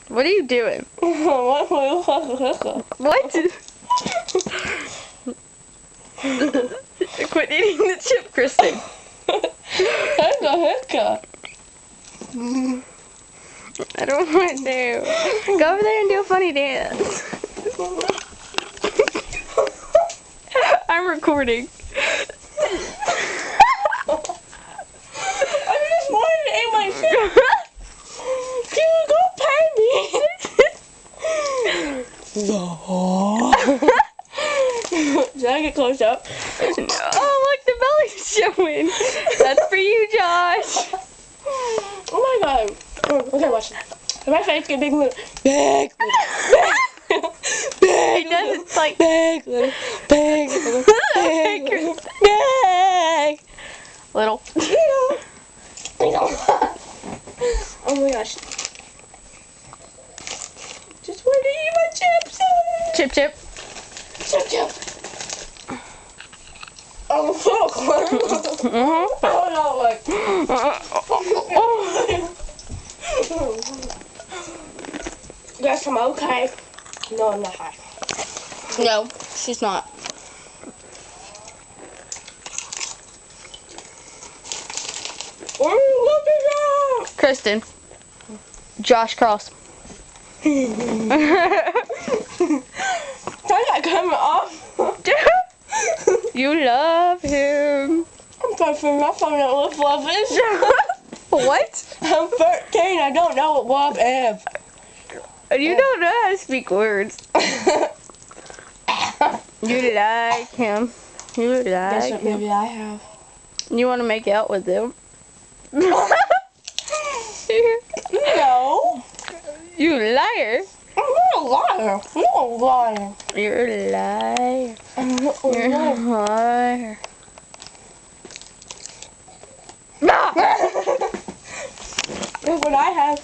What are you doing? What? Quit eating the chip, Kristen. I don't want to. Go over there and do a funny dance. I'm recording. I just wanted to eat my chip. Can you go pay me? Should I get close up? Oh, look, the belly's showing. That's for you, Josh. Oh my god. Okay, watch this. If my face get big, little, big, big, It does, it's like big, little, big, little, big, little, big, little. Oh my gosh. Just want to eat my chips. Chip, chip. Chip, chip. Oh, fuck. Oh, no, like. Guess I'm okay. No, I'm not high. No, she's not. Where are you looking at? Kristen. Josh Cross. Turn that camera off. You love him. I'm trying to figure out something that looks love is. What? I'm 13. I don't know what love is. You don't know how to speak words. You like him. You like Guess what him. maybe I have. You want to make out with him? No. You liar. I'm not a liar. You're a liar. You're a liar. I'm not a You're a liar. liar. Look what I have.